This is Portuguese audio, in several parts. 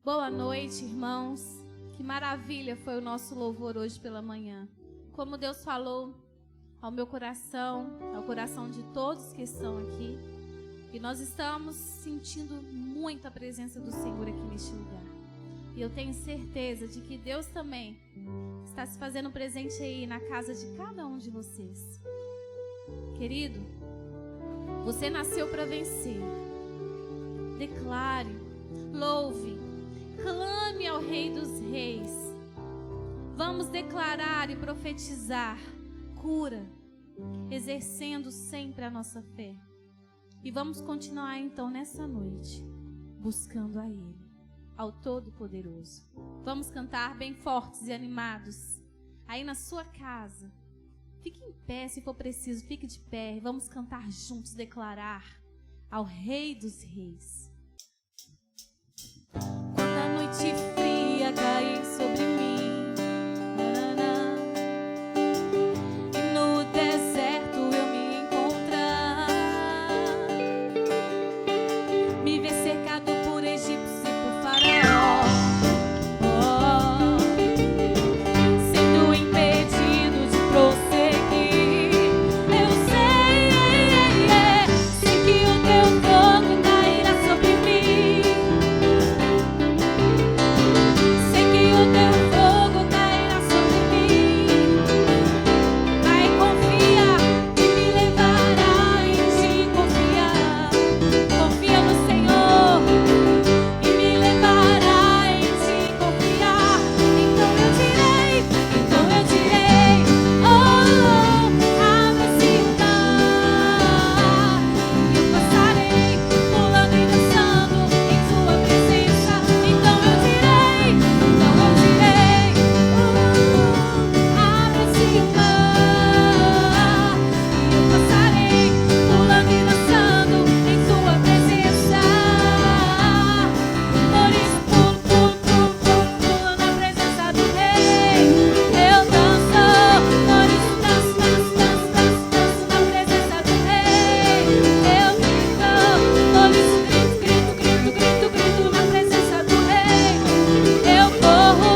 Boa noite, irmãos. Que maravilha foi o nosso louvor hoje pela manhã. Como Deus falou ao meu coração, ao coração de todos que estão aqui. E nós estamos sentindo muito a presença do Senhor aqui neste lugar. E eu tenho certeza de que Deus também está se fazendo presente aí na casa de cada um de vocês. Querido, você nasceu para vencer. Declare, louve, clame ao Rei dos Reis. Vamos declarar e profetizar cura, exercendo sempre a nossa fé. E vamos continuar então nessa noite, buscando a Ele, ao Todo-Poderoso. Vamos cantar bem fortes e animados, aí na sua casa. Fique em pé, se for preciso, fique de pé. Vamos cantar juntos, declarar ao Rei dos Reis. Quando a noite fria cair sobre mim, e no deserto eu me encontrar, me ver cercado por egípcios e por faraó, sendo impedido de prosseguir, eu sei que o teu fogo cairá sobre mim. Sei que o teu fogo cairá sobre mim. Vai, confia e me levará em ti. Confia no Senhor e me levará em ti. Confiar. Então eu direi, oh, abre-se o mar. Eu passarei pulando e dançando em tua presença. Então eu direi, abre-se o mar. Eu passarei pulando e dançando em tua presença. Por isso, pulo na presença do Rei. Eu danço, por isso danço na presença do Rei. Eu grito, por isso grito na presença do Rei. Eu corro,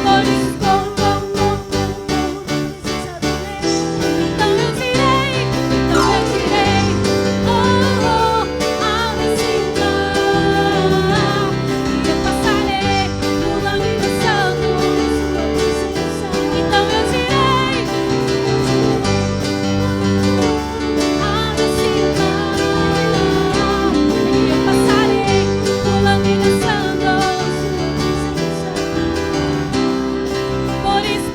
por isso corro na presença do Rei. Então eu direi, oh, abre-se o mar. Eu passarei pulando e dançando em sua presença. Então eu direi, abre-se o mar. Eu passarei pulando e dançando em sua presença. Por isso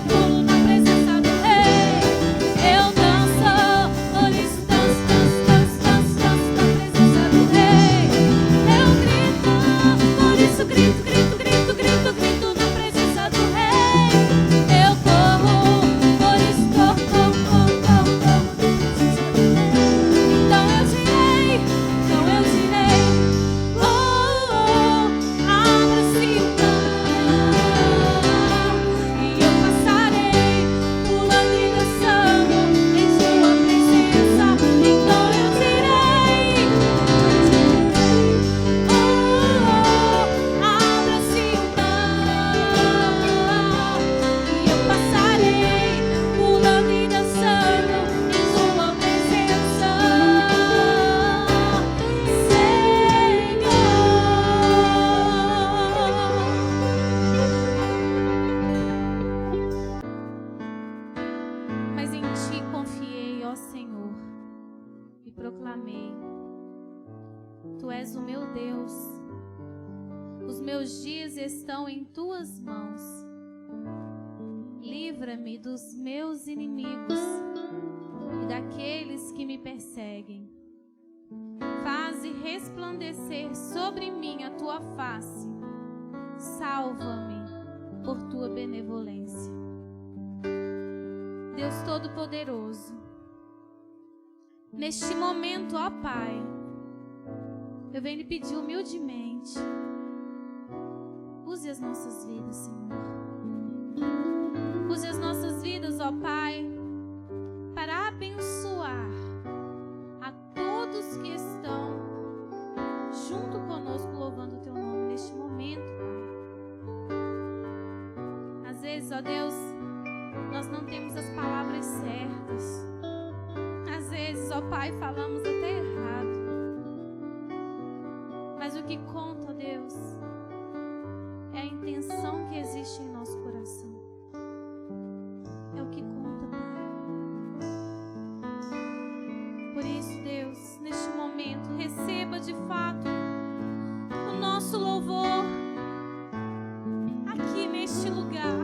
pulo na presença do Rei. Eu danço, por isso danço na presença do Rei. Eu grito, por isso grito na presença do Rei. Eu corro, por isso corro na presença do Rei. Então eu direi, oh, abre-se o mar. E eu passarei pulando e dançando em sua presença. Então eu direi, oh, abre-se o mar. E eu passarei pulando e dançando em sua presença. Mas em ti confiei, ó Senhor, e proclamei: Tu és o meu Deus. Os meus dias estão em tuas mãos. Livra-me dos meus inimigos e daqueles que me perseguem. Faze resplandecer sobre mim a tua face. Salva-me por tua benevolência. Deus Todo-Poderoso, neste momento, ó Pai, eu venho lhe pedir humildemente, use as nossas vidas, Senhor. Use as nossas vidas, ó Pai, para abençoar a todos que estão junto conosco louvando o teu nome. vezes, ó Deus, nós não temos as palavras certas. Às vezes, ó Pai, falamos até errado. Mas o que conta, ó Deus, é a intenção que existe em nosso coração. É o que conta, Pai. Por isso, Deus, neste momento, receba de fato o nosso louvor aqui neste lugar.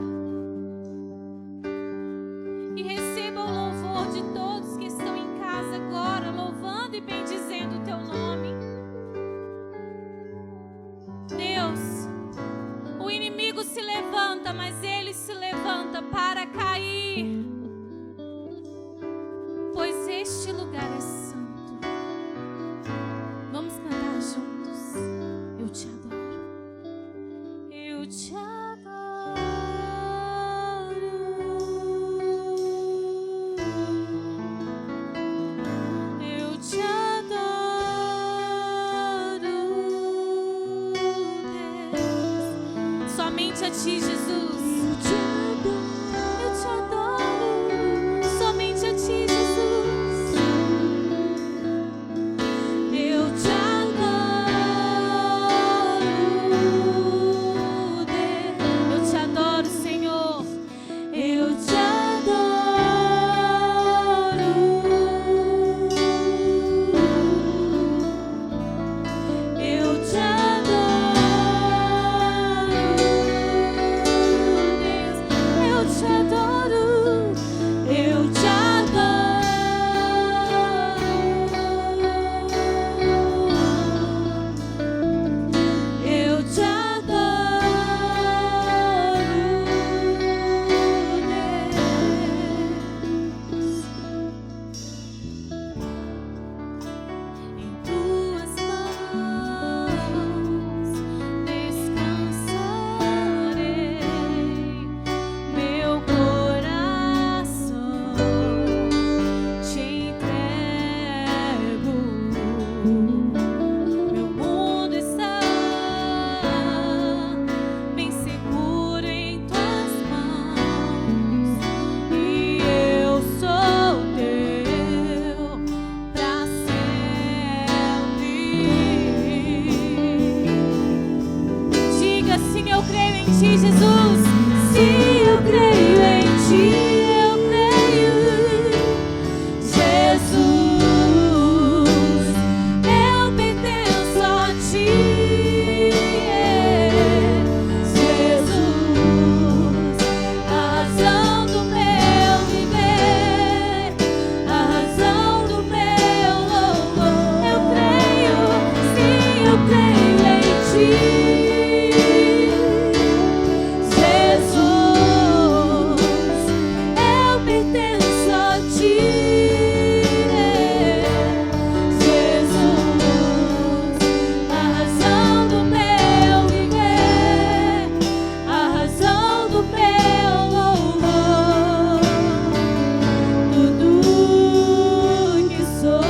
E receba o louvor de todos que estão em casa agora, louvando e bendizendo o teu nome. Deus, o inimigo se levanta, mas ele se levanta para cair, pois este lugar é santo. Vamos cantar juntos. Eu te adoro. Eu te adoro. Eu te adoro, Deus. Somente a ti, Jesus. Eu te adoro. Somente a ti, Jesus. Eu te adoro, Deus. Eu te adoro, Senhor. Eu te adoro. Eu te adoro, Deus. Eu te adoro. Eu te adoro. Eu te adoro, Deus. Em tuas mãos descansarei, meu coração te entrego. Meu mundo está bem seguro em tuas mãos, e eu sou teu pra sempre. Diga assim: eu creio em ti, Jesus. Se eu creio em ti, eu creio. Jesus, eu pertenço a ti. Jesus, a razão do meu viver, a razão do meu louvor. Eu creio, sim, eu creio em ti. Jesus, eu pertenço a ti. Jesus, a razão do meu viver, a razão do meu louvor, tudo que sou.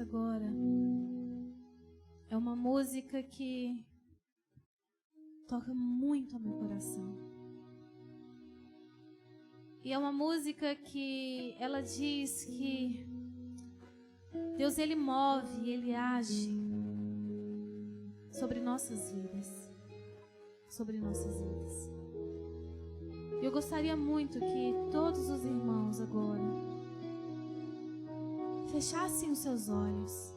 agora é uma música que toca muito ao meu coração. E é uma música que ela diz que Deus, Ele move, Ele age sobre nossas vidas. Sobre nossas vidas. Eu gostaria muito que todos os irmãos agora fechassem os seus olhos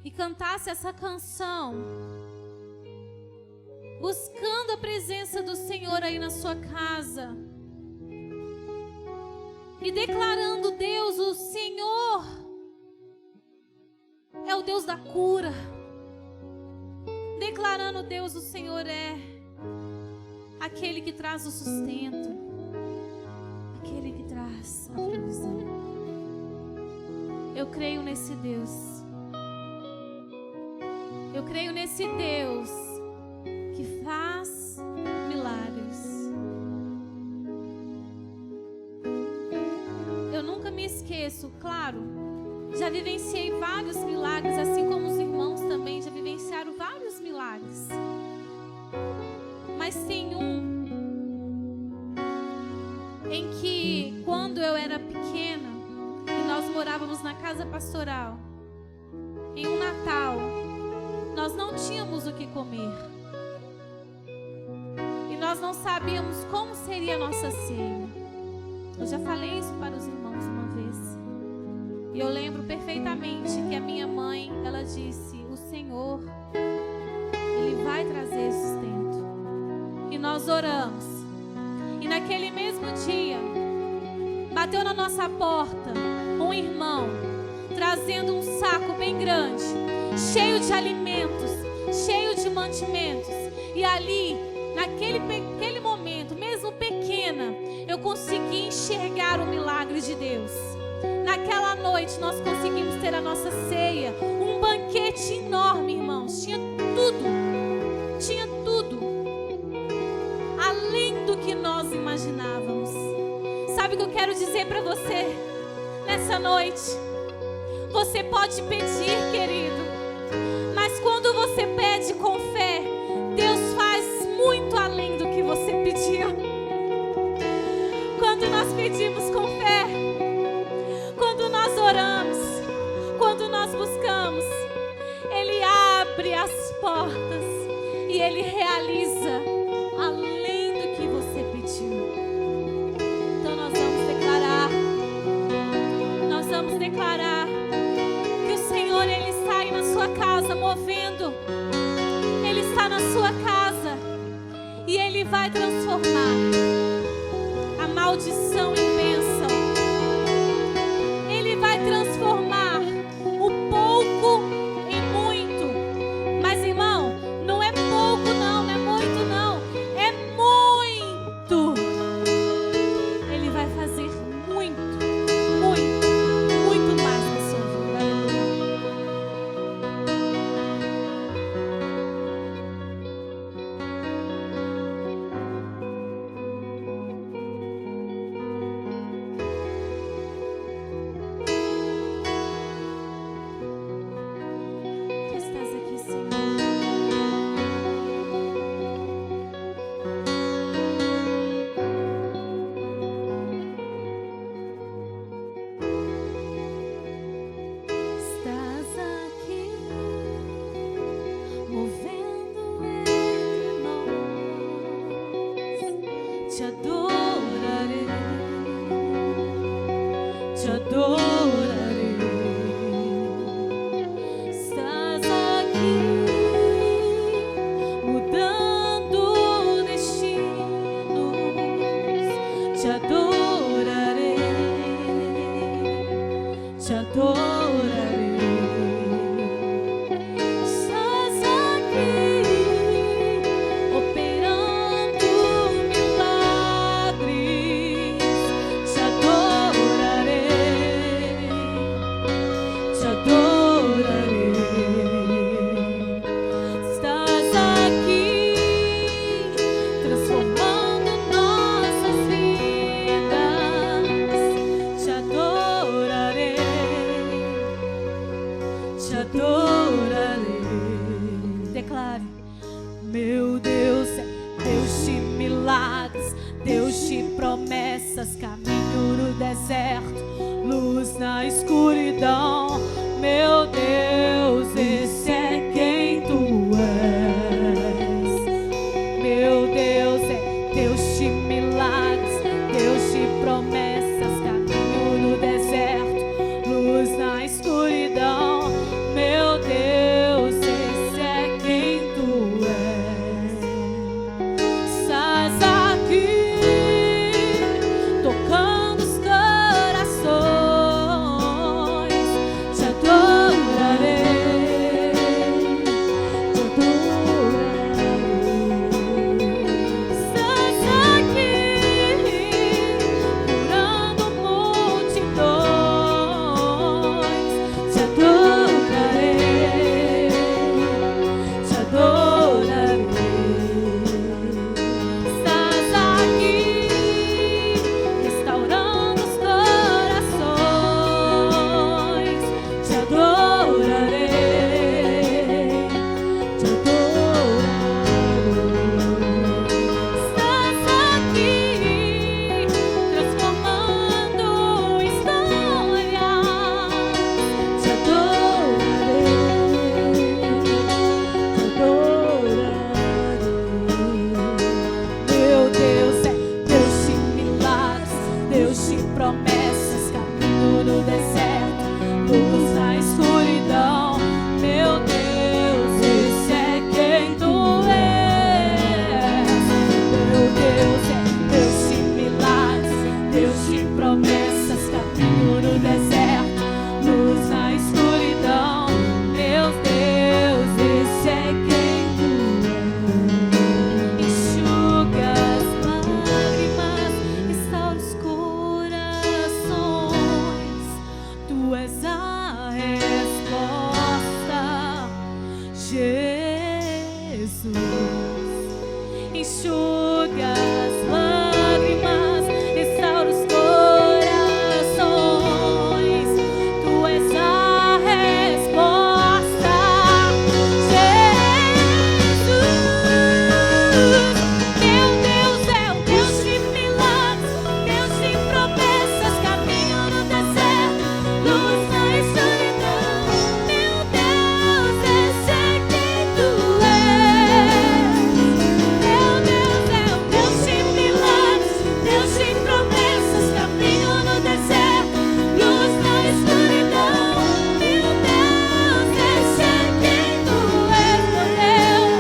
e cantassem essa canção, buscando a presença do Senhor aí na sua casa e declarando: Deus, o Senhor é o Deus da cura. Declarando: Deus, o Senhor é aquele que traz o sustento, aquele que traz a provisão. Eu creio nesse Deus. Eu creio nesse Deus que faz milagres. Eu nunca me esqueço, claro, já vivenciei vários milagres, assim como os irmãos também já vivenciaram vários milagres. Mas tem um em que, quando eu era pequena e nós morávamos na casa pastoral, em um Natal, nós não tínhamos o que comer. E nós não sabíamos como seria a nossa ceia. Eu já falei isso para os irmãos uma vez. E eu lembro perfeitamente que a minha mãe, ela disse: o Senhor, Ele vai trazer sustento. E nós oramos. E naquele mesmo dia, bateu na nossa porta um irmão, trazendo um saco bem grande, cheio de alimentos, cheio de mantimentos. E ali, naquele momento, mesmo pequena, eu consegui enxergar o milagre de Deus. Naquela noite nós conseguimos ter a nossa ceia, um banquete enorme, irmãos. Tinha tudo, tinha tudo, além do que nós imaginávamos. Sabe o que eu quero dizer para você nessa noite? Você pode pedir, querido, mas quando você pede com fé, Deus faz muito além do que você pediu. Quando nós pedimos com fé, quando nós oramos, quando nós buscamos, Ele abre as portas e Ele realiza além do que você pediu. Então nós vamos declarar que o Senhor, Ele está aí na sua casa movendo. Ele está na sua casa e Ele vai transformar a maldição em bênção. Ele vai transformar o pouco em muito. Mas, irmão, não é pouco não, não é muito não, é muito. Ele vai fazer muito, muito, muito mais na sua vida. Tu estás aqui, Senhor. Estás aqui, movendo entre nós. Te adorarei, te adorarei. Estás aqui, mudando destinos. Te adorarei, te adorarei. Estás aqui, operando milagres. Te adorarei, te adorarei. Estás aqui, transformando nossas vidas. Te adorarei, caminho no deserto, luz na escuridão. Meu Deus, esse é quem tu és. Meu Deus é Deus de milagres, Deus de promessas, caminho no deserto, luz na escuridão. Meu Deus, esse é quem tu és. Estás aqui, tocando os corações. Te adorarei, te adorarei. Estás aqui, curando multidões. Te adorarei, te adorarei. Estás aqui, restaurando os corações. Te adorarei, te adorarei. Estás aqui, transformando histórias. Te adorarei, te adorarei. Meu Deus é Deus de milagres, Deus de promessas, caminho no deserto, luz na escuridão. Meu Deus, esse é quem tu és. Meu Deus é Deus de milagres, Deus de promessas, caminho no deserto, luz na escuridão. Meu Deus, esse é quem tu és. Enxuga as lágrimas, restaura os corações. Tu és a resposta, Jesus. Enxuga as lágrimas, restaura os corações. Tu és a resposta, Jesus. Meu Deus é o Deus de milagres, Deus de promessas, caminho no deserto, luz na escuridão. Meu Deus, esse é quem tu és. Meu Deus é o Deus de milagres, Deus de promessas, caminho no deserto, luz na escuridão. Meu Deus, esse é quem tu és, meu Deus.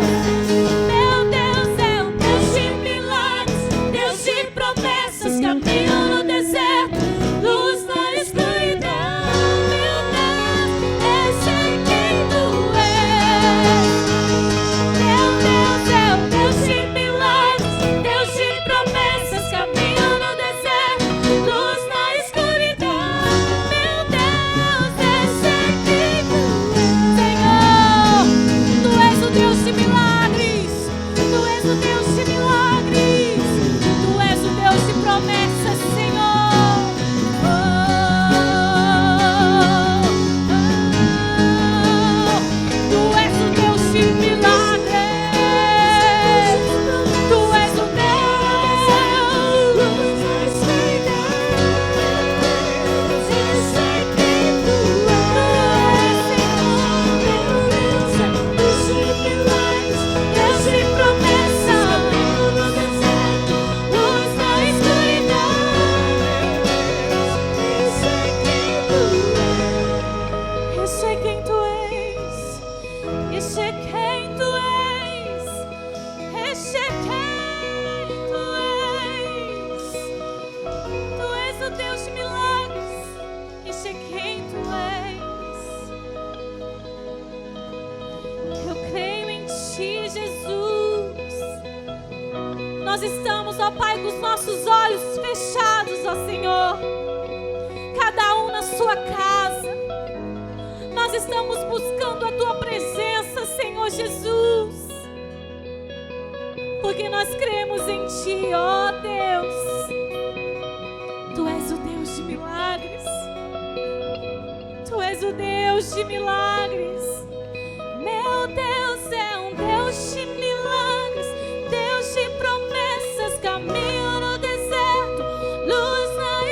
Meu Deus é o Deus de milagres, Deus de promessas, caminho no deserto, luz na escuridão. Meu Deus, esse é quem tu és. Meu Deus é o Deus de milagres, Deus de promessas, caminho no deserto, luz na escuridão. Meu Deus, esse é quem tu és. Senhor, tu és o Deus de milagres, tu és o Deus de milagres, tu és o Deus de promessas, Senhor. Tu és o Deus de milagres, tu és o Deus. Esse é quem tu és, Senhor. Deus de milagres, Deus de promessas, luz na escuridão. Esse é quem tu és. Esse é quem tu és. Esse é quem tu és. Tu és o Deus de milagres. Esse é quem tu és. Eu creio em ti, Jesus. Nós estamos, ó Pai, com os nossos olhos fechados, ó Senhor. Cada um na sua casa. Nós estamos buscando a tua presença, Senhor Jesus. Porque nós cremos em ti, ó Deus. Tu és o Deus de milagres. Tu és o Deus de milagres. Meu Deus é um Deus de milagres, Deus de promessas, caminho no deserto, luz na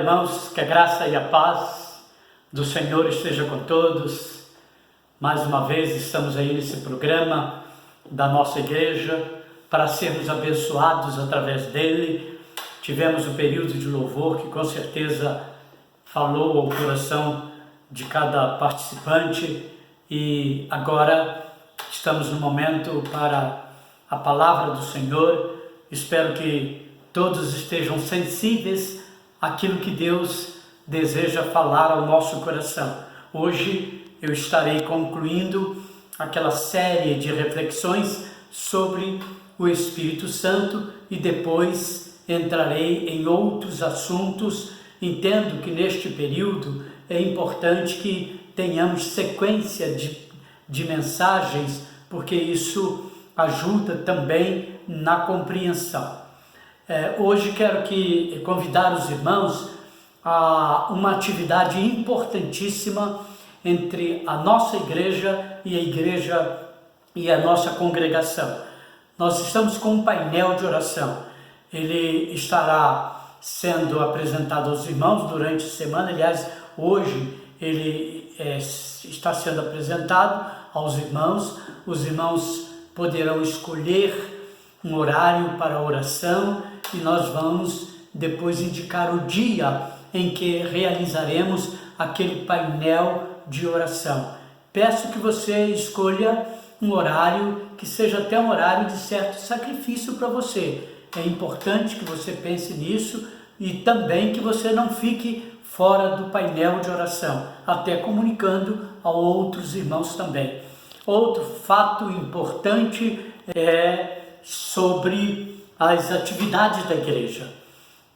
irmãos, que a graça e a paz do Senhor esteja com todos. Mais uma vez estamos aí nesse programa da nossa igreja para sermos abençoados através dele. Tivemos um período de louvor que com certeza falou ao coração de cada participante e agora estamos no momento para a palavra do Senhor. Espero que todos estejam sensíveis àquilo que Deus deseja falar ao nosso coração. Hoje eu estarei concluindo aquela série de reflexões sobre o Espírito Santo e depois entrarei em outros assuntos. Entendo que neste período é importante que tenhamos sequência de mensagens, porque isso ajuda também na compreensão. Hoje quero convidar os irmãos a uma atividade importantíssima entre a nossa igreja e a nossa congregação. Nós estamos com um painel de oração. Ele estará sendo apresentado aos irmãos durante a semana. Aliás, hoje ele está sendo apresentado aos irmãos. Os irmãos poderão escolher um horário para a oração e nós vamos depois indicar o dia em que realizaremos aquele painel de oração. Peço que você escolha um horário que seja até um horário de certo sacrifício para você. É importante que você pense nisso e também que você não fique fora do painel de oração, até comunicando a outros irmãos também. Outro fato importante é sobre as atividades da igreja.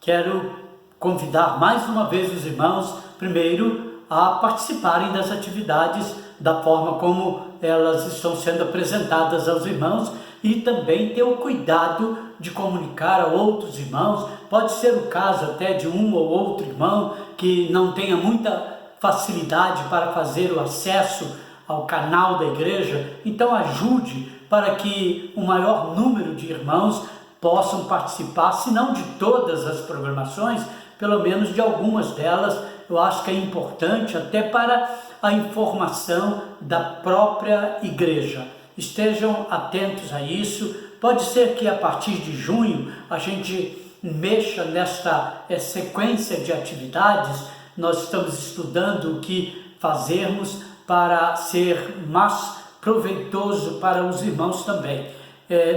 Quero convidar mais uma vez os irmãos, primeiro, a participarem das atividades da forma como elas estão sendo apresentadas aos irmãos e também ter o cuidado de comunicar a outros irmãos. Pode ser o caso até de um ou outro irmão que não tenha muita facilidade para fazer o acesso ao canal da igreja, então ajude para que o maior número de irmãos possam participar, se não de todas as programações, pelo menos de algumas delas. Eu acho que é importante até para a informação da própria igreja. Estejam atentos a isso. Pode ser que a partir de junho a gente mexa nesta sequência de atividades. Nós estamos estudando o que fazermos para ser mais proveitoso para os irmãos também.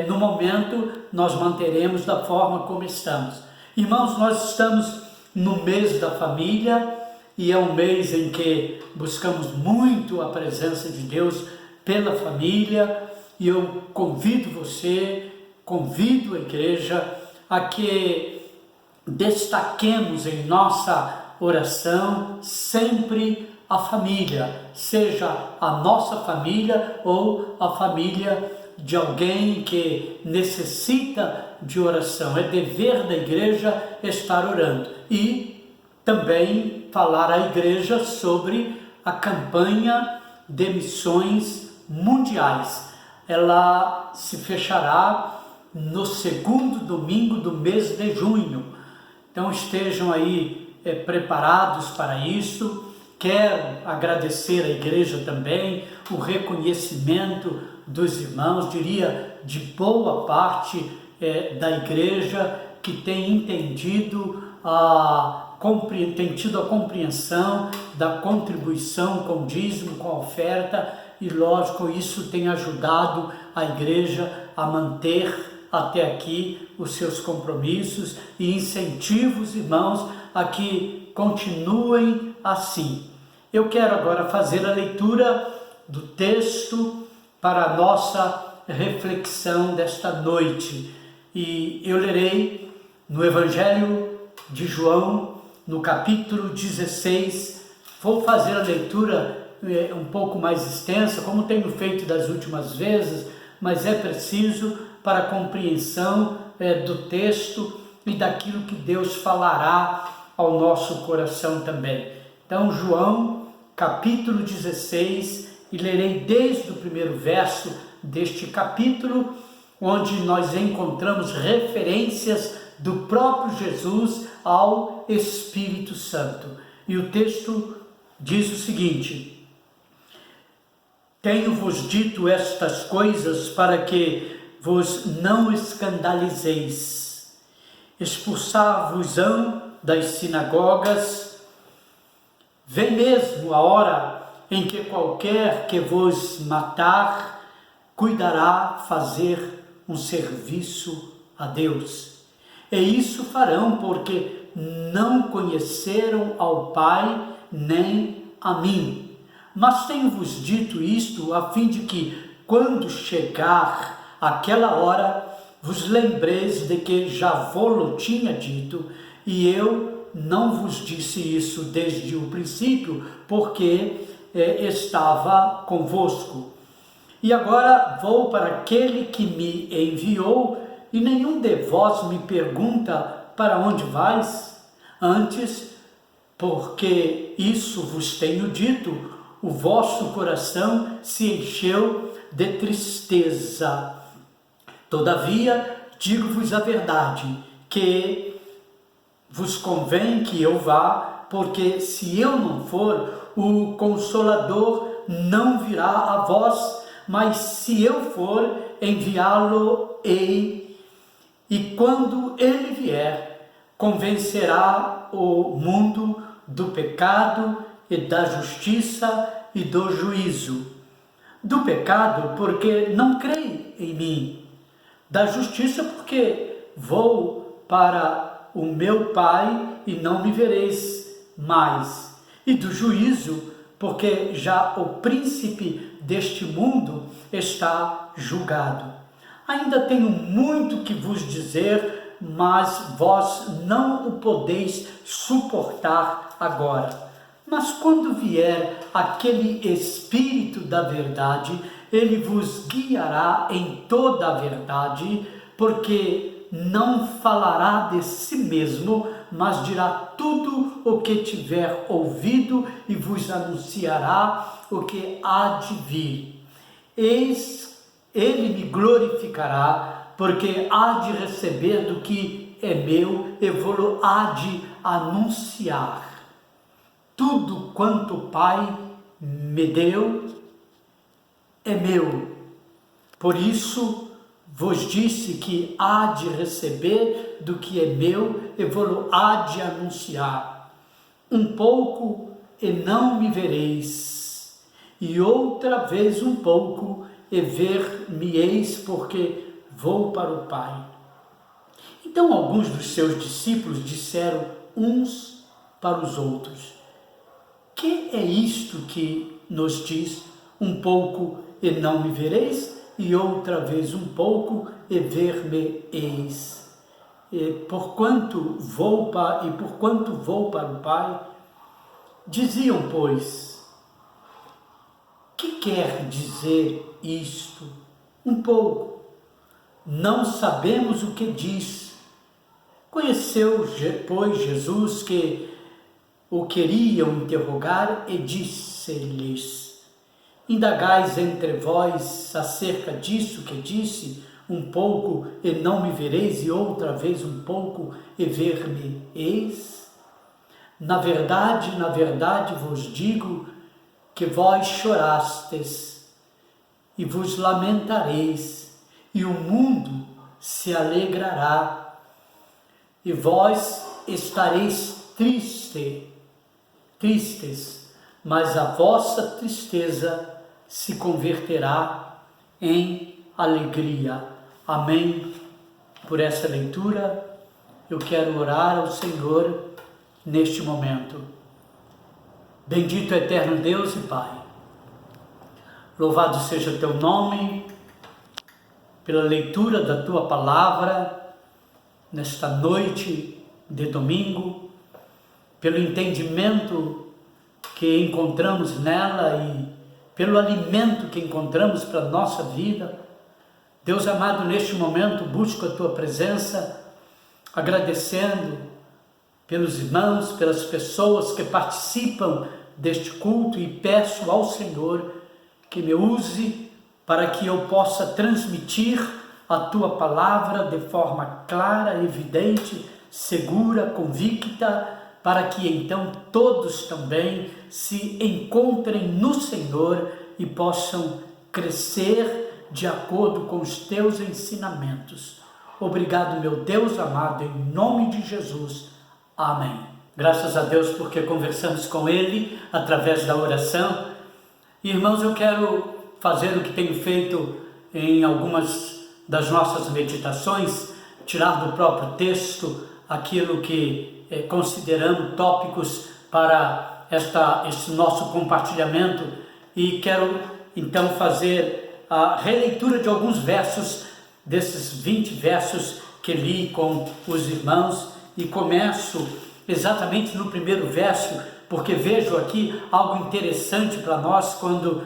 No momento, nós manteremos da forma como estamos. Irmãos, nós estamos no mês da família e é um mês em que buscamos muito a presença de Deus pela família e eu convido a igreja a que destaquemos em nossa oração sempre a família, seja a nossa família ou a família de alguém que necessita de oração. É dever da igreja estar orando. E também falar à igreja sobre a campanha de missões mundiais. Ela se fechará no segundo domingo do mês de junho. Então estejam aí preparados para isso. Quero agradecer à igreja também o reconhecimento dos irmãos, diria de boa parte da igreja que tem entendido tem tido a compreensão da contribuição com o dízimo, com a oferta e lógico isso tem ajudado a igreja a manter até aqui os seus compromissos e incentivo os irmãos a que continuem assim. Eu quero agora fazer a leitura do texto para a nossa reflexão desta noite. E eu lerei no Evangelho de João, no capítulo 16. Vou fazer a leitura um pouco mais extensa, como tenho feito das últimas vezes, mas é preciso para a compreensão do texto e daquilo que Deus falará ao nosso coração também. Então, João, capítulo 16, e lerei desde o primeiro verso deste capítulo, onde nós encontramos referências do próprio Jesus ao Espírito Santo. E o texto diz o seguinte: tenho-vos dito estas coisas para que vos não escandalizeis. Expulsar-vos-ão das sinagogas. Vem mesmo a hora em que qualquer que vos matar cuidará fazer um serviço a Deus. E isso farão porque não conheceram ao Pai nem a mim. Mas tenho-vos dito isto a fim de que, quando chegar aquela hora, vos lembreis de que já vou-lo tinha dito, e eu não vos disse isso desde o princípio, porque estava convosco. E agora vou para aquele que me enviou, e nenhum de vós me pergunta para onde vais? Antes, porque isso vos tenho dito, o vosso coração se encheu de tristeza. Todavia, digo-vos a verdade, que vos convém que eu vá, porque se eu não for, o Consolador não virá a vós, mas se eu for, enviá-lo-ei. E quando ele vier, convencerá o mundo do pecado e da justiça e do juízo. Do pecado, porque não crê em mim. Da justiça, porque vou para o meu Pai e não me vereis mais. E do juízo, porque já o príncipe deste mundo está julgado. Ainda tenho muito que vos dizer, mas vós não o podeis suportar agora. Mas quando vier aquele Espírito da verdade, ele vos guiará em toda a verdade, porque não falará de si mesmo, mas dirá tudo o que tiver ouvido e vos anunciará o que há de vir. Eis, ele me glorificará, porque há de receber do que é meu e vou-lo há de anunciar. Tudo quanto o Pai me deu é meu. Por isso vos disse que há de receber do que é meu e vou-lo há de anunciar. Um pouco e não me vereis, e outra vez um pouco e ver-me-eis, porque vou para o Pai. Então alguns dos seus discípulos disseram uns para os outros: que é isto que nos diz, um pouco e não me vereis, e outra vez um pouco e ver-me-eis? E porquanto vou para o Pai? Diziam, pois: que quer dizer isto? Um pouco. Não sabemos o que diz. Conheceu, pois, Jesus que o queriam interrogar e disse-lhes: indagais entre vós acerca disso que disse, um pouco e não me vereis, e outra vez um pouco e ver-me-eis? Na verdade vos digo que vós chorastes e vos lamentareis, e o mundo se alegrará, e vós estareis tristes, mas a vossa tristeza se converterá em alegria. Amém. Por essa leitura, eu quero orar ao Senhor neste momento. Bendito eterno Deus e Pai, louvado seja teu nome pela leitura da tua palavra nesta noite de domingo, pelo entendimento que encontramos nela e pelo alimento que encontramos para a nossa vida. Deus amado, neste momento busco a tua presença, agradecendo pelos irmãos, pelas pessoas que participam deste culto, e peço ao Senhor que me use para que eu possa transmitir a tua palavra de forma clara, evidente, segura, convicta, para que então todos também se encontrem no Senhor e possam crescer de acordo com os teus ensinamentos. Obrigado, meu Deus amado, em nome de Jesus. Amém. Graças a Deus porque conversamos com Ele através da oração. Irmãos, eu quero fazer o que tenho feito em algumas das nossas meditações, tirar do próprio texto aquilo que consideramos tópicos para esse nosso compartilhamento, e quero então fazer a releitura de alguns versos, desses 20 versos que li com os irmãos, e começo exatamente no primeiro verso, porque vejo aqui algo interessante para nós quando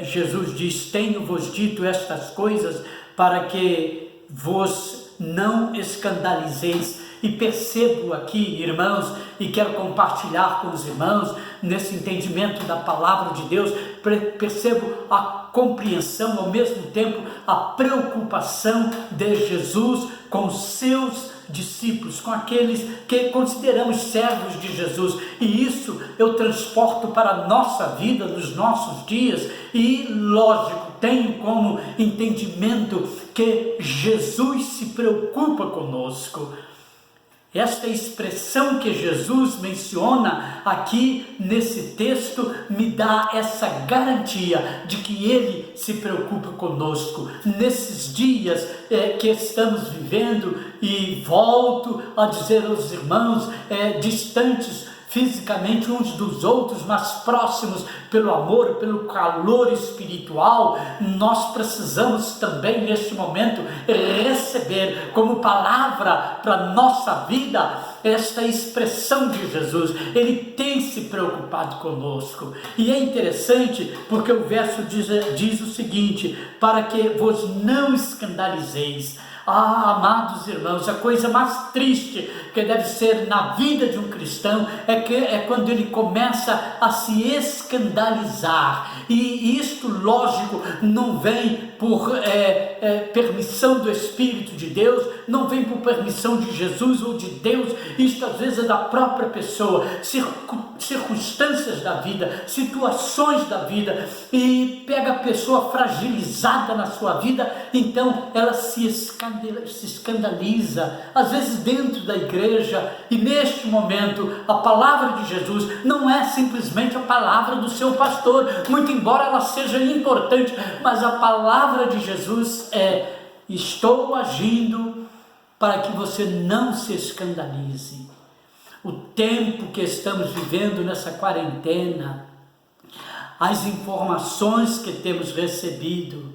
Jesus diz: tenho-vos dito estas coisas para que vos não escandalizeis. E percebo aqui, irmãos, e quero compartilhar com os irmãos, nesse entendimento da palavra de Deus, percebo a compreensão, ao mesmo tempo, a preocupação de Jesus com os seus discípulos, com aqueles que consideramos servos de Jesus, e isso eu transporto para a nossa vida, nos nossos dias, e lógico, tenho como entendimento que Jesus se preocupa conosco. Esta expressão que Jesus menciona aqui nesse texto me dá essa garantia de que Ele se preocupa conosco. Nesses dias que estamos vivendo, e volto a dizer aos irmãos, distantes fisicamente uns dos outros, mas próximos pelo amor, pelo calor espiritual, nós precisamos também neste momento receber como palavra para nossa vida esta expressão de Jesus. Ele tem se preocupado conosco, e é interessante porque o verso diz o seguinte: para que vos não escandalizeis. Amados irmãos, a coisa mais triste que deve ser na vida de um cristão é quando ele começa a se escandalizar, e isto, lógico, não vem por permissão do Espírito de Deus, não vem por permissão de Jesus ou de Deus. Isto às vezes é da própria pessoa, circunstâncias da vida, situações da vida, e pega a pessoa fragilizada na sua vida, então ela se escandaliza, às vezes dentro da igreja. E neste momento a palavra de Jesus não é simplesmente a palavra do seu pastor, muito embora ela seja importante, mas a palavra de Jesus é: estou agindo para que você não se escandalize. O tempo que estamos vivendo nessa quarentena, as informações que temos recebido,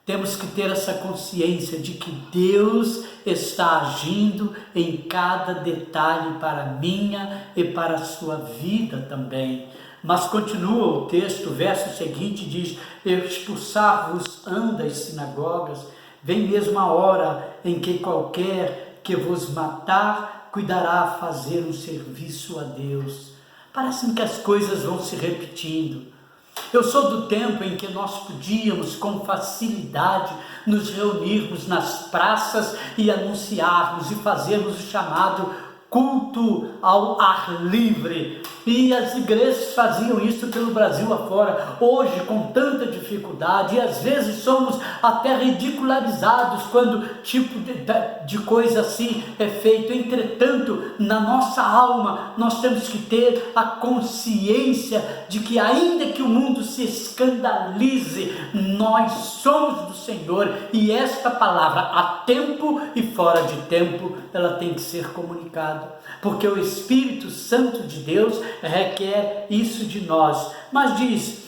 temos que ter essa consciência de que Deus está agindo em cada detalhe para a minha e para a sua vida também. Mas continua o texto, o verso seguinte diz: expulsar-vos-ão das sinagogas, vem mesmo a hora em que qualquer que vos matar cuidará a fazer um serviço a Deus. Parece que as coisas vão se repetindo. Eu sou do tempo em que nós podíamos com facilidade nos reunirmos nas praças e anunciarmos e fazermos o chamado culto ao ar livre, e as igrejas faziam isso pelo Brasil afora. Hoje, com tanta dificuldade, e às vezes somos até ridicularizados quando tipo de coisa assim é feito. Entretanto, na nossa alma nós temos que ter a consciência de que, ainda que o mundo se escandalize, nós somos do Senhor, e esta palavra, a tempo e fora de tempo, ela tem que ser comunicada, porque o Espírito Santo de Deus requer isso de nós. Mas diz: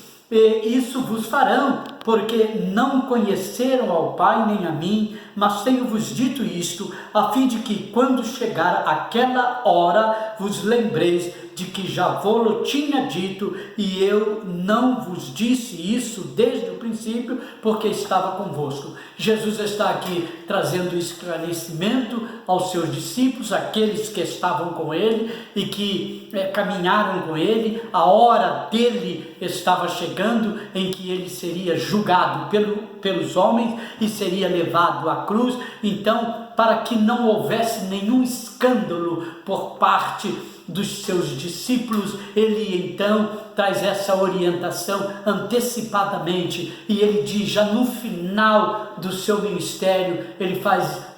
isso vos farão, porque não conheceram ao Pai nem a mim, mas tenho-vos dito isto, a fim de que, quando chegar aquela hora, vos lembreis de que já vou-lo tinha dito, e eu não vos disse isso desde o princípio. princípio, porque estava convosco. Jesus está aqui trazendo esclarecimento aos seus discípulos, aqueles que estavam com ele e que caminharam com ele. A hora dele estava chegando em que ele seria julgado pelos homens e seria levado à cruz. Então, para que não houvesse nenhum escândalo por parte dos seus discípulos, ele então traz essa orientação antecipadamente, e ele diz, já no final do seu ministério, ele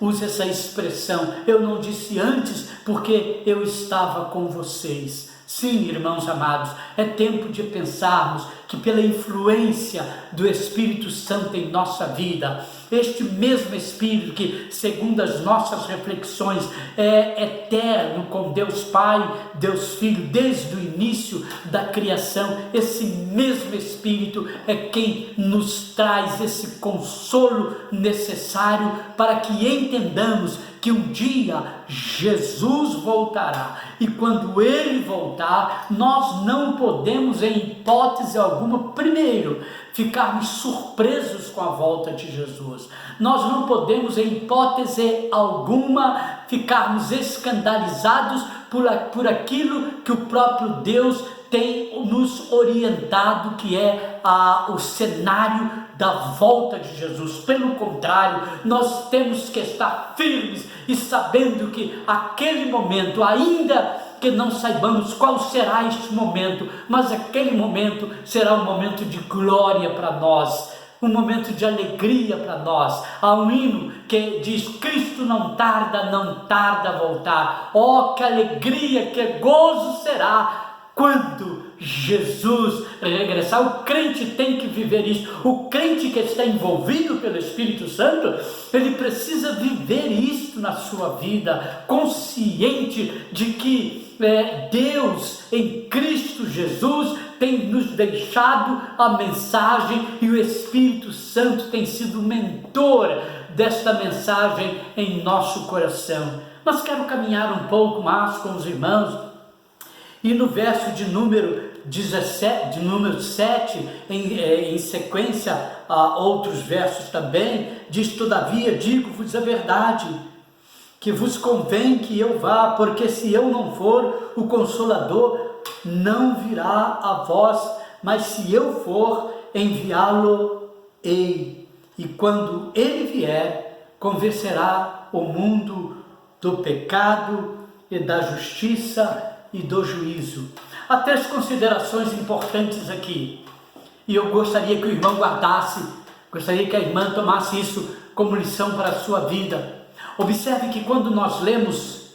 usa essa expressão: eu não disse antes porque eu estava com vocês. Sim, irmãos amados, é tempo de pensarmos que pela influência do Espírito Santo em nossa vida, este mesmo Espírito que, segundo as nossas reflexões, é eterno com Deus Pai, Deus Filho, desde o início da criação, esse mesmo Espírito é quem nos traz esse consolo necessário para que entendamos que um dia Jesus voltará, e quando ele voltar, nós não podemos, em hipótese alguma, primeiro, ficarmos surpresos com a volta de Jesus. Nós não podemos, em hipótese alguma, ficarmos escandalizados por aquilo que o próprio Deus tem nos orientado, que é o cenário da volta de Jesus. Pelo contrário, nós temos que estar firmes e sabendo que aquele momento, ainda que não saibamos qual será este momento, mas aquele momento será um momento de glória para nós, um momento de alegria para nós. Há um hino que diz: Cristo não tarda a voltar. Oh, que alegria, que gozo será quando Jesus regressar. O crente tem que viver isso. O crente que está envolvido pelo Espírito Santo, ele precisa viver isso na sua vida, consciente de que Deus em Cristo Jesus tem nos deixado a mensagem, e o Espírito Santo tem sido o mentor desta mensagem em nosso coração. Mas quero caminhar um pouco mais com os irmãos, e no verso de número 17, de número 7, em sequência a outros versos também, diz: todavia digo-vos a verdade, que vos convém que eu vá, porque se eu não for, o Consolador não virá a vós, mas se eu for, enviá-lo-ei. E quando ele vier, convencerá o mundo do pecado e da justiça e do juízo. Há 3 considerações importantes aqui, e eu gostaria que o irmão guardasse, gostaria que a irmã tomasse isso como lição para a sua vida. Observe que quando nós lemos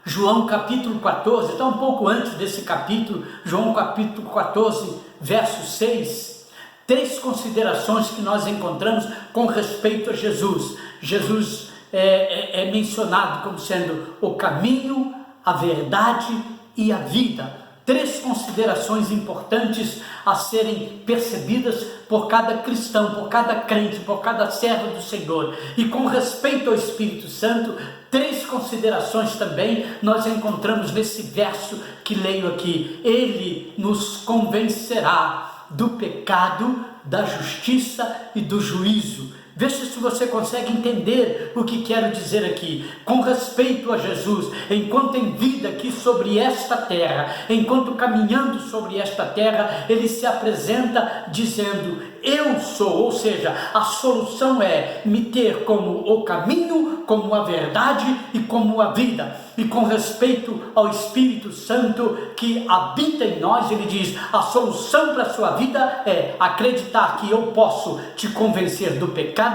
João capítulo 14, está um pouco antes desse capítulo, João capítulo 14, verso 6, 3 considerações que nós encontramos com respeito a Jesus. Jesus é mencionado como sendo o caminho, a verdade e a vida. 3 considerações importantes a serem percebidas por cada cristão, por cada crente, por cada servo do Senhor. E com respeito ao Espírito Santo, 3 considerações também nós encontramos nesse verso que leio aqui. Ele nos convencerá do pecado, da justiça e do juízo. Veja se você consegue entender o que quero dizer aqui. Com respeito a Jesus, enquanto em vida aqui sobre esta terra, enquanto caminhando sobre esta terra, ele se apresenta dizendo: eu sou, ou seja, a solução é me ter como o caminho, como a verdade e como a vida. E com respeito ao Espírito Santo que habita em nós, ele diz: a solução para a sua vida é acreditar que eu posso te convencer do pecado,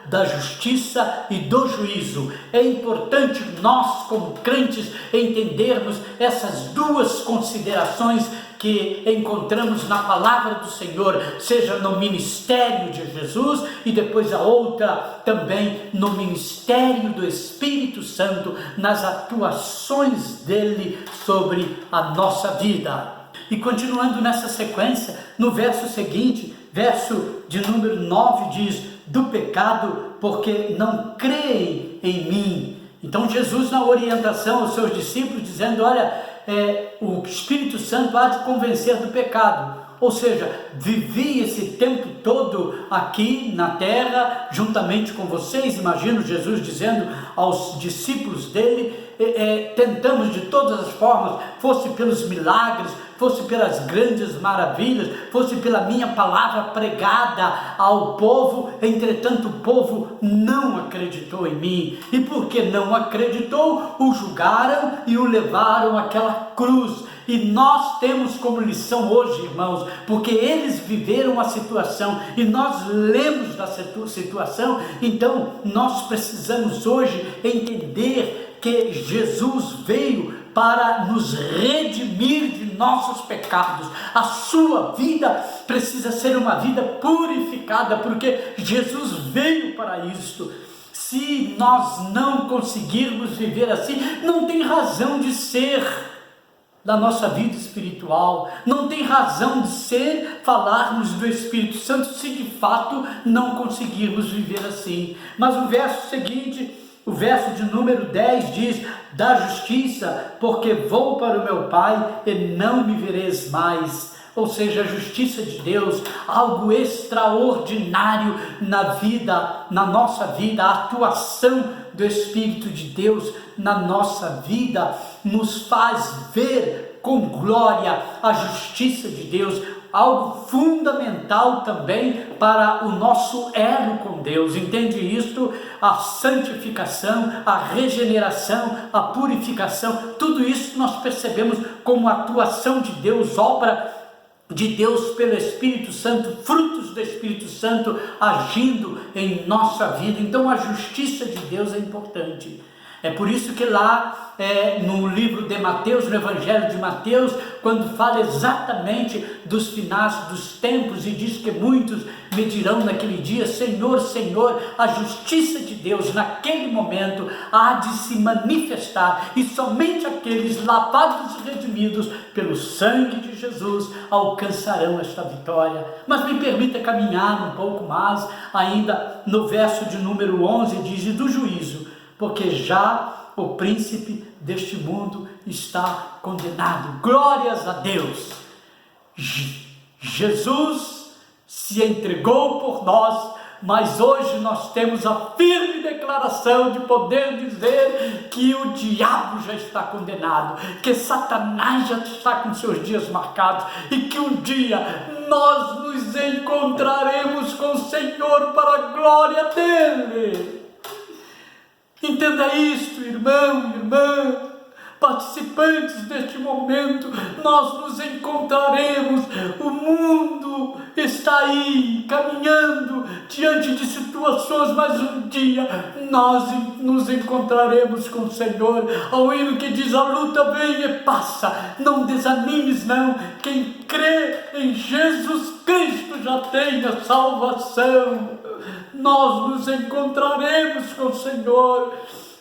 da justiça e do juízo. É importante nós, como crentes, entendermos essas 2 considerações que encontramos na palavra do Senhor, seja no ministério de Jesus e depois a outra também no ministério do Espírito Santo, nas atuações dele sobre a nossa vida. E continuando nessa sequência, no verso seguinte, verso de número 9, diz: do pecado, porque não creem em mim. Então Jesus, na orientação aos seus discípulos, dizendo: olha, o Espírito Santo há de convencer do pecado. ou seja, vivi esse tempo todo aqui na terra, juntamente com vocês. Imagino Jesus dizendo aos discípulos dele, tentamos de todas as formas, fosse pelos milagres, fosse pelas grandes maravilhas, fosse pela minha palavra pregada ao povo, entretanto o povo não acreditou em mim, e porque não acreditou, o julgaram e o levaram àquela cruz. E nós temos como lição hoje, irmãos, porque eles viveram a situação e nós lemos da situação, então nós precisamos hoje entender que Jesus veio para nos redimir de nossos pecados. A sua vida precisa ser uma vida purificada, porque Jesus veio para isto. Se nós não conseguirmos viver assim, não tem razão de ser da nossa vida espiritual, não tem razão de ser falarmos do Espírito Santo se de fato não conseguirmos viver assim. Mas o verso seguinte, o verso de número 10 diz: da justiça, porque vou para o meu Pai e não me vereis mais. Ou seja, a justiça de Deus, algo extraordinário na vida, na nossa vida, a atuação do Espírito de Deus na nossa vida nos faz ver com glória a justiça de Deus, algo fundamental também para o nosso elo com Deus. Entende isto? A santificação, a regeneração, a purificação, tudo isso nós percebemos como atuação de Deus, obra de Deus pelo Espírito Santo, frutos do Espírito Santo agindo em nossa vida. Então a justiça de Deus é importante. É por isso que lá no livro de Mateus, no Evangelho de Mateus, quando fala exatamente dos finais dos tempos e diz que muitos me dirão naquele dia: Senhor, Senhor, a justiça de Deus naquele momento há de se manifestar, e somente aqueles lavados e redimidos pelo sangue de Jesus alcançarão esta vitória. Mas me permita caminhar um pouco mais, ainda no verso de número 11 diz: e do juízo, porque já o príncipe deste mundo está condenado. Glórias a Deus! Jesus se entregou por nós, mas hoje nós temos a firme declaração de poder dizer que o diabo já está condenado, que Satanás já está com seus dias marcados e que um dia nós nos encontraremos com o Senhor para a glória dele. Entenda isto, irmão, irmã, participantes deste momento, nós nos encontraremos, o mundo está aí, caminhando diante de situações, mas um dia nós nos encontraremos com o Senhor. Ao hino que diz: a luta vem e passa, não desanimes não, quem crê em Jesus Cristo já tem a salvação. Nós nos encontraremos com o Senhor.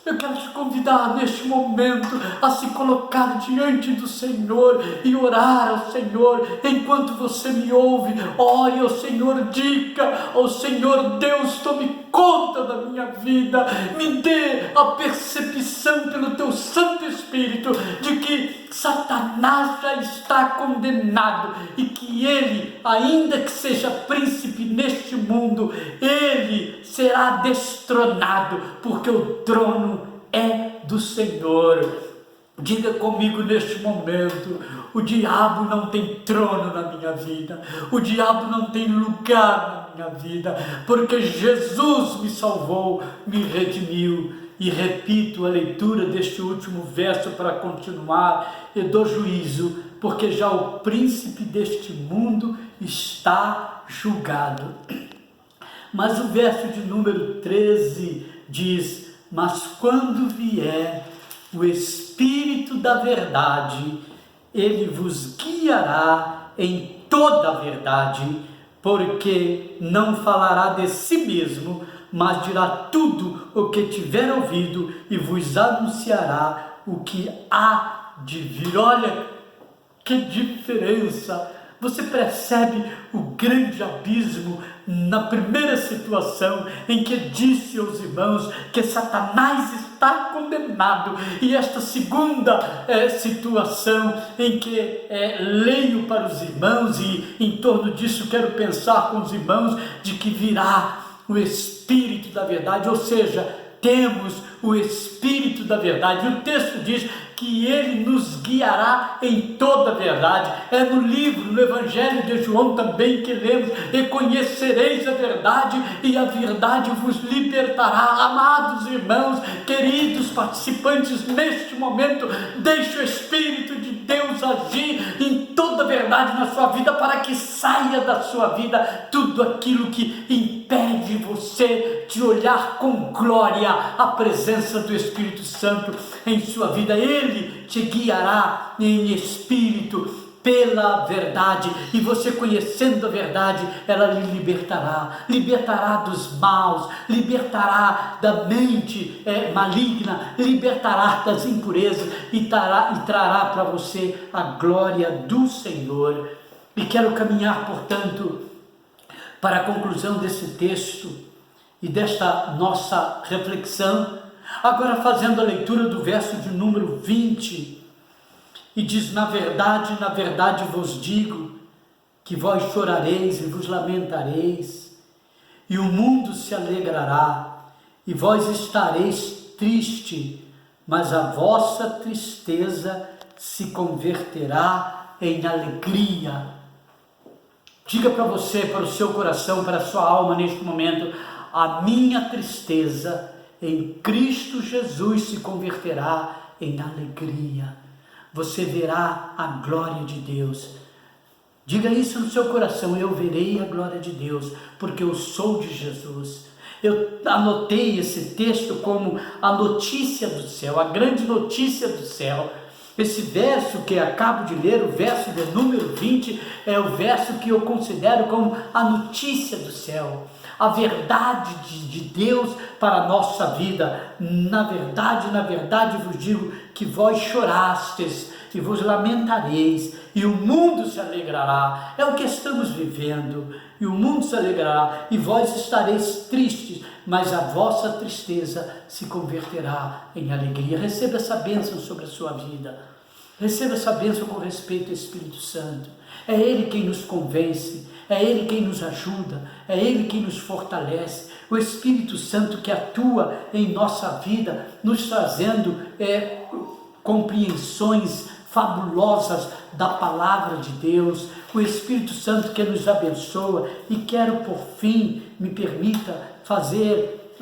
Eu quero te convidar neste momento a se colocar diante do Senhor e orar ao Senhor. Enquanto você me ouve, ore ao Senhor, diga ao Senhor: Deus, tome conta da minha vida, me dê a percepção pelo teu Santo Espírito de que Satanás já está condenado e que ele, ainda que seja príncipe neste mundo, ele será destronado, porque o trono é do Senhor. Diga comigo neste momento: o diabo não tem trono na minha vida, o diabo não tem lugar na minha vida, porque Jesus me salvou, me redimiu. E repito a leitura deste último verso para continuar: e do juízo, porque já o príncipe deste mundo está julgado. Mas o verso de número 13 diz: mas quando vier o Espírito da verdade, ele vos guiará em toda a verdade, porque não falará de si mesmo, mas dirá tudo o que tiver ouvido e vos anunciará o que há de vir. Olha que diferença Você percebe o grande abismo na primeira situação em que disse aos irmãos que Satanás está condenado, e esta segunda situação em que leio para os irmãos, e em torno disso quero pensar com os irmãos, de que virá o Espírito da verdade, ou seja, temos o Espírito da verdade. O texto diz que ele nos guiará em toda a verdade. É no livro, no Evangelho de João também que lemos: e conhecereis a verdade, e a verdade vos libertará. Amados irmãos, queridos participantes, neste momento, deixe o Espírito de Deus agir em toda a verdade na sua vida, para que saia da sua vida tudo aquilo que impede você de olhar com glória a presença do Espírito Santo em sua vida. Ele te guiará em espírito pela verdade, e você, conhecendo a verdade, ela lhe libertará dos maus, libertará da mente maligna, libertará das impurezas e trará para você a glória do Senhor. E quero caminhar, portanto, para a conclusão desse texto e desta nossa reflexão, agora fazendo a leitura do verso de número 20, e diz: na verdade vos digo, que vós chorareis e vos lamentareis, e o mundo se alegrará, e vós estareis triste, mas a vossa tristeza se converterá em alegria. Diga para você, para o seu coração, para a sua alma neste momento: a minha tristeza em Cristo Jesus se converterá em alegria. Você verá a glória de Deus. Diga isso no seu coração: eu verei a glória de Deus, porque eu sou de Jesus. Eu anotei esse texto como a notícia do céu, a grande notícia do céu. Esse verso que acabo de ler, o verso de número 20, é o verso que eu considero como a notícia do céu, a verdade de Deus para a nossa vida. Na verdade vos digo que vós chorastes e vos lamentareis, e o mundo se alegrará. É o que estamos vivendo, e o mundo se alegrará, e vós estareis tristes, mas a vossa tristeza se converterá em alegria. Receba essa bênção sobre a sua vida, receba essa bênção com respeito ao Espírito Santo. É Ele quem nos convence, é Ele quem nos ajuda, é Ele quem nos fortalece. O Espírito Santo que atua em nossa vida, nos trazendo compreensões fabulosas da palavra de Deus. O Espírito Santo que nos abençoa. E quero, por fim, me permita fazer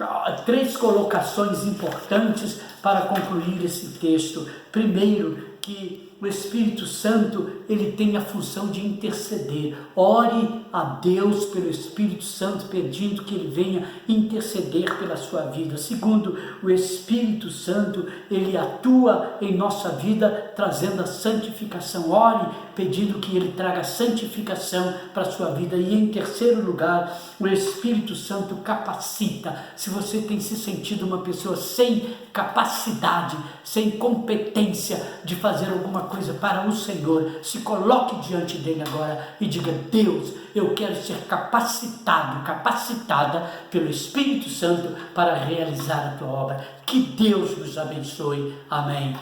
3 colocações importantes para concluir esse texto. Primeiro, que o Espírito Santo, ele tem a função de interceder. Ore a Deus pelo Espírito Santo, pedindo que ele venha interceder pela sua vida. Segundo, o Espírito Santo, ele atua em nossa vida trazendo a santificação. Ore pedindo que ele traga santificação para a sua vida. E em terceiro lugar, o Espírito Santo capacita. Se você tem se sentido uma pessoa sem capacidade, sem competência de fazer alguma coisa para o Senhor, se coloque diante dele agora e diga: Deus, eu quero ser capacitado, capacitada pelo Espírito Santo para realizar a tua obra. Que Deus nos abençoe. Amém.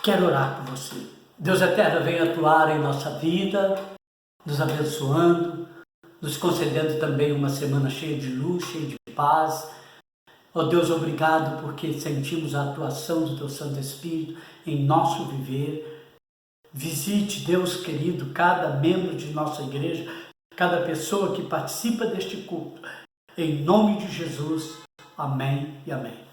Quero orar por você. Deus eterno, venha atuar em nossa vida, nos abençoando, nos concedendo também uma semana cheia de luz, cheia de paz. Ó Deus, obrigado porque sentimos a atuação do Teu Santo Espírito em nosso viver. Visite, Deus querido, cada membro de nossa igreja, cada pessoa que participa deste culto. Em nome de Jesus. Amém e amém.